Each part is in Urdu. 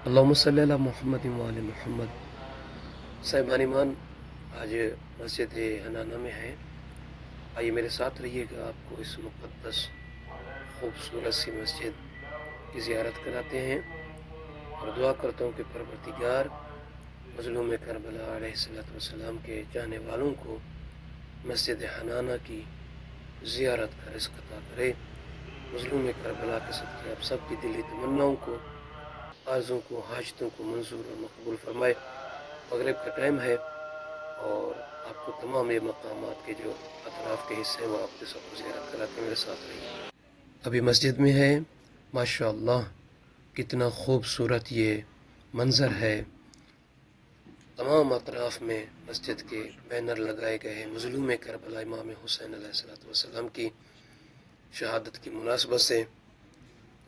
اللہم صلی علی محمد وآل محمد۔ صاحبان ایمان، آج مسجد حنانہ میں ہیں۔ آئیے میرے ساتھ رہیے گا، آپ کو اس مقدس خوبصورت سی مسجد کی زیارت کراتے ہیں، اور دعا کرتا ہوں کہ پروردگار مظلوم کربلا علیہ السلام کے جانے والوں کو مسجد حنانہ کی زیارت کا رزق عطا کرے۔ مظلوم کربلا کے صدقے آپ سب کی دلی تمناؤں کو، آرزوں کو، حاجتوں کو منظور اور مقبول فرمائے۔ مغرب کا ٹائم ہے اور آپ کو تمام یہ مقامات کے جو اطراف کے حصے ہیں وہ آپ کے سب کو زیارت کراتے ہیں، میرے ساتھ رہیے۔ ابھی مسجد میں ہے، ماشاءاللہ کتنا خوبصورت یہ منظر ہے۔ تمام اطراف میں مسجد کے بینر لگائے گئے ہیں مظلوم کربلا امام حسین علیہ السلام کی شہادت کی مناسبت سے،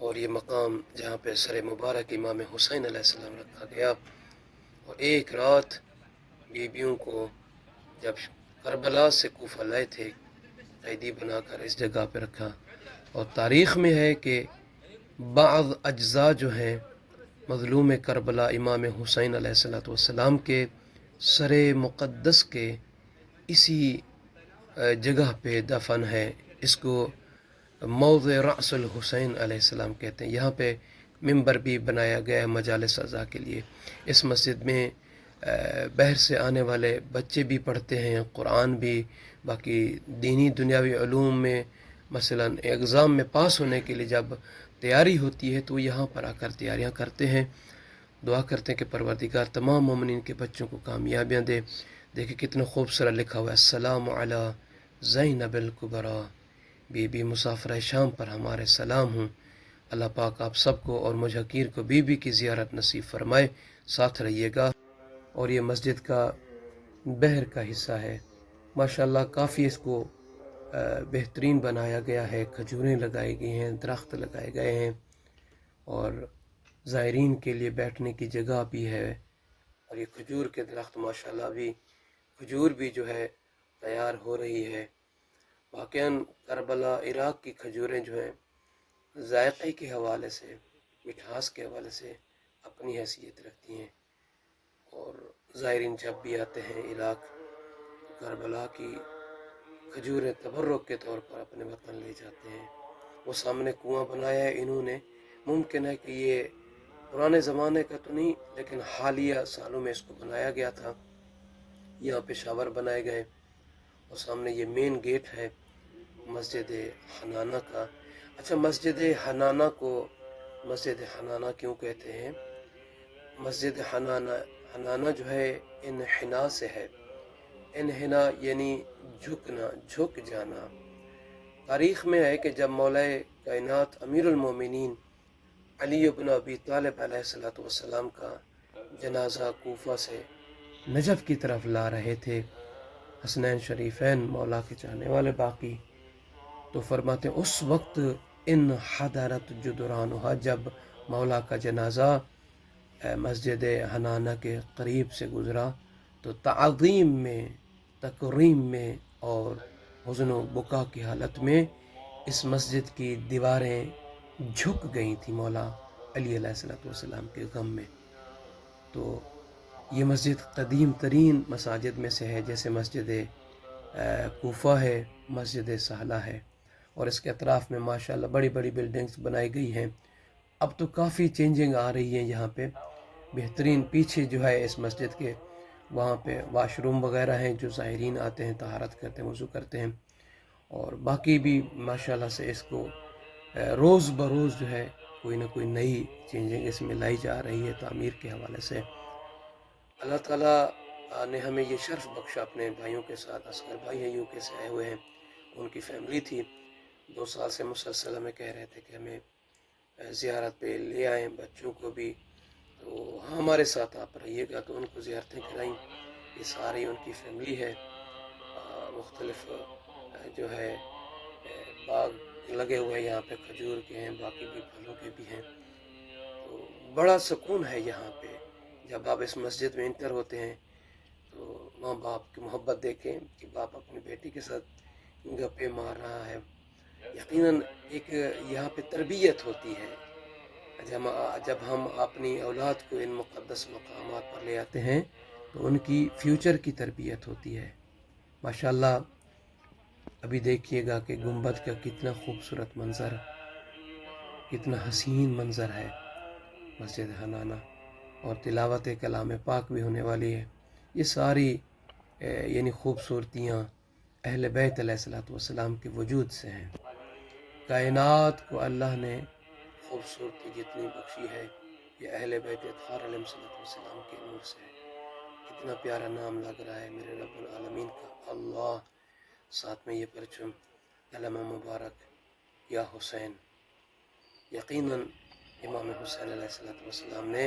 اور یہ مقام جہاں پہ سر مبارک امام حسین علیہ السلام رکھا گیا، اور ایک رات بیویوں کو جب کربلا سے کوفہ لائے تھے قیدی بنا کر اس جگہ پہ رکھا۔ اور تاریخ میں ہے کہ بعض اجزاء جو ہیں مظلوم کربلا امام حسین علیہ السلام کے سر مقدس کے اسی جگہ پہ دفن ہے۔ اس کو موضع رأس الحسین علیہ السلام کہتے ہیں۔ یہاں پہ ممبر بھی بنایا گیا ہے مجالس اعضاء کے لیے۔ اس مسجد میں باہر سے آنے والے بچے بھی پڑھتے ہیں قرآن بھی، باقی دینی دنیاوی علوم میں مثلا ایگزام میں پاس ہونے کے لیے جب تیاری ہوتی ہے تو یہاں پر آ کر تیاریاں کرتے ہیں۔ دعا کرتے ہیں کہ پروردگار تمام مومنین کے بچوں کو کامیابیاں دے۔ دیکھیں کتنا خوبصورت لکھا ہوا ہے، السلام علی زینب الکبریٰ، بی بی مسافرہ شام پر ہمارے سلام ہوں۔ اللہ پاک آپ سب کو اور مجھ حقیر کو بی بی کی زیارت نصیب فرمائے۔ ساتھ رہیے گا۔ اور یہ مسجد کا بہر کا حصہ ہے، ماشاءاللہ کافی اس کو بہترین بنایا گیا ہے۔ کھجوریں لگائی گئی ہیں، درخت لگائے گئے ہیں، اور زائرین کے لیے بیٹھنے کی جگہ بھی ہے۔ اور یہ کھجور کے درخت ماشاءاللہ بھی کھجور بھی جو ہے تیار ہو رہی ہے۔ واقعاً کربلا عراق کی کھجوریں جو ہیں ذائقے کے حوالے سے، مٹھاس کے حوالے سے اپنی حیثیت رکھتی ہیں، اور زائرین جب بھی آتے ہیں عراق تو کربلا کی کھجوریں تبرک کے طور پر اپنے وطن لے جاتے ہیں۔ وہ سامنے کنواں بنایا ہے انہوں نے، ممکن ہے کہ یہ پرانے زمانے کا تو نہیں لیکن حالیہ سالوں میں اس کو بنایا گیا تھا۔ یہاں پہ شاور بنائے گئے، اور سامنے یہ مین گیٹ ہے مسجد حنانہ کا۔ اچھا، مسجد حنانہ کو مسجد حنانہ کیوں کہتے ہیں؟ مسجد حنانہ جو ہے انحنا سے ہے۔ انحنا یعنی جھکنا، جھک جانا۔ تاریخ میں ہے کہ جب مولا کائنات امیر المومنین علی بن ابی طالب علیہ السلام کا جنازہ کوفہ سے نجف کی طرف لا رہے تھے، حسنین شریفین مولا کے چاہنے والے باقی، تو فرماتے ہیں اس وقت ان حضرت جدرانہا، جب مولا کا جنازہ مسجد حنانہ کے قریب سے گزرا تو تعظیم میں، تکریم میں اور حزن و بکا کی حالت میں اس مسجد کی دیواریں جھک گئی تھیں مولا علی علیہ السلام کے غم میں۔ تو یہ مسجد قدیم ترین مساجد میں سے ہے، جیسے مسجد کوفہ ہے، مسجد سہلہ ہے، اور اس کے اطراف میں ماشاءاللہ بڑی بڑی بلڈنگز بنائی گئی ہیں۔ اب تو کافی چینجنگ آ رہی ہے یہاں پہ، بہترین۔ پیچھے جو ہے اس مسجد کے وہاں پہ واش روم وغیرہ ہیں، جو زائرین آتے ہیں طہارت کرتے ہیں، وضو کرتے ہیں، اور باقی بھی ماشاءاللہ سے اس کو روز بروز جو ہے کوئی نہ کوئی نئی چینجنگ اس میں لائی جا رہی ہے تعمیر کے حوالے سے۔ اللہ تعالیٰ نے ہمیں یہ شرف بخشا اپنے بھائیوں کے ساتھ۔ اصغر بھائی ہیں یو کے سے آئے ہوئے ہیں، ان کی فیملی تھی، 2 سال سے مسلسل ہمیں کہہ رہے تھے کہ ہمیں زیارت پہ لے آئیں بچوں کو بھی، تو ہمارے ساتھ آپ رہیے گا۔ تو ان کو زیارتیں کرائیں۔ یہ ساری ان کی فیملی ہے، مختلف جو ہے باغ لگے ہوئے یہاں پہ، کھجور کے ہیں، باقی بھی پھلوں کے بھی ہیں۔ تو بڑا سکون ہے یہاں پہ جب آپ اس مسجد میں انٹر ہوتے ہیں تو ماں باپ کی محبت دیکھیں کہ باپ اپنی بیٹی کے ساتھ گپے مار رہا ہے۔ یقیناً ایک یہاں پہ تربیت ہوتی ہے، جب ہم اپنی اولاد کو ان مقدس مقامات پر لے آتے ہیں تو ان کی فیوچر کی تربیت ہوتی ہے۔ ماشاءاللہ ابھی دیکھیے گا کہ گنبد کا کتنا خوبصورت منظر، کتنا حسین منظر ہے مسجد حنانہ، اور تلاوت کلام پاک بھی ہونے والی ہے۔ یہ ساری یعنی خوبصورتیاں اہل بیت علیہ الصلوۃ والسلام کے وجود سے ہیں۔ کائنات کو اللہ نے خوبصورتی جتنی بخشی ہے یہ اہل بیت اطہار علیہ السلام کے نور سے ہے۔ کتنا پیارا نام لگ رہا ہے میرے رب العالمین کا، اللہ، ساتھ میں یہ پرچم علم مبارک یا حسین۔ یقیناً امام حسین علیہ السلام نے،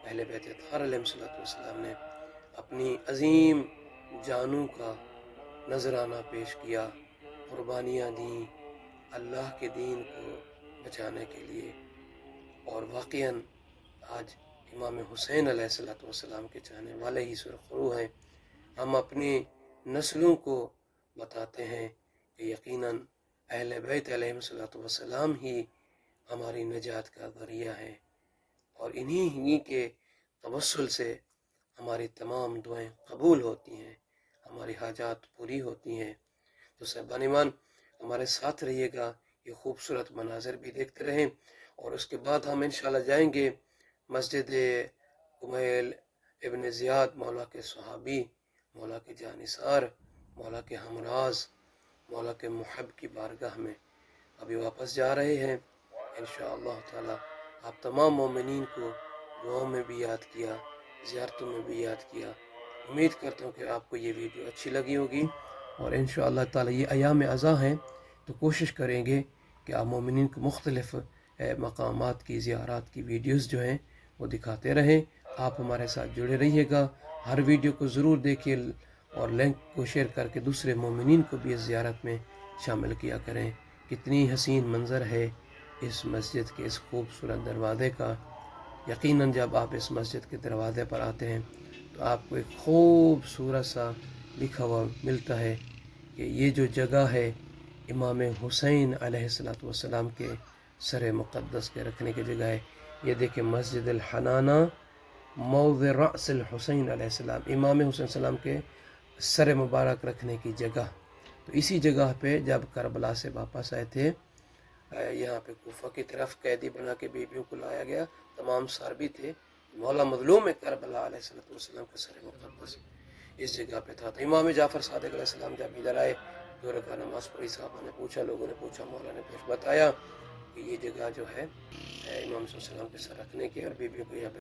اہل بیت اطہار علیہ السلام نے اپنی عظیم جانوں کا نذرانہ پیش کیا، قربانیاں دیں اللہ کے دین کو بچانے کے لیے، اور واقعاً آج امام حسین علیہ السلام کے چاہنے والے ہی سرخرو ہیں۔ ہم اپنی نسلوں کو بتاتے ہیں کہ یقیناً اہل بیت علیہ السلام ہی ہماری نجات کا ذریعہ ہے، اور انہی کے توسل سے ہماری تمام دعائیں قبول ہوتی ہیں، ہماری حاجات پوری ہوتی ہیں۔ تو صاحبان ایمان ہمارے ساتھ رہیے گا، یہ خوبصورت مناظر بھی دیکھتے رہیں، اور اس کے بعد ہم انشاءاللہ جائیں گے مسجد کمیل ابن زیاد، مولا کے صحابی، مولا کے جانثار، مولا کے ہمراز، مولا کے محب کی بارگاہ میں ابھی واپس جا رہے ہیں انشاءاللہ تعالی۔ آپ تمام مومنین کو دعاؤں میں بھی یاد کیا، زیارتوں میں بھی یاد کیا۔ امید کرتا ہوں کہ آپ کو یہ ویڈیو اچھی لگی ہوگی، اور انشاءاللہ تعالی یہ ایام عزا ہیں تو کوشش کریں گے کہ آپ مومنین کو مختلف مقامات کی زیارات کی ویڈیوز جو ہیں وہ دکھاتے رہیں۔ آپ ہمارے ساتھ جڑے رہیے گا، ہر ویڈیو کو ضرور دیکھیے، اور لنک کو شیئر کر کے دوسرے مومنین کو بھی اس زیارت میں شامل کیا کریں۔ کتنی حسین منظر ہے اس مسجد کے اس خوبصورت دروازے کا۔ یقیناً جب آپ اس مسجد کے دروازے پر آتے ہیں تو آپ کو ایک خوبصورت سا لکھا ہوا ملتا ہے کہ یہ جو جگہ ہے امام حسین علیہ السلام کے سر مقدس کے رکھنے کی جگہ ہے۔ یہ دیکھیں مسجد الحنانہ موضع رأس الحسین علیہ السلام، امام حسین السلام کے سر مبارک رکھنے کی جگہ۔ تو اسی جگہ پہ جب کربلا سے واپس آئے تھے، یہاں پہ کوفہ کی طرف قیدی بنا کے بیبیوں کو لایا گیا، تمام ساربی تھے، مولا مظلوم کربلا علیہ السلام کا سر مقدس اس جگہ پہ تھا۔ تو امام جعفر صادق علیہ السلام جب ادھر آئے، دو رکعت نماز پڑھی، صحابہ نے پوچھا، لوگوں نے پوچھا، مولا نے پھر بتایا کہ یہ جگہ جو ہے امام صلی اللہ علیہ وسلم کے سر رکھنے کی، اور بیبیوں کو یہاں پہ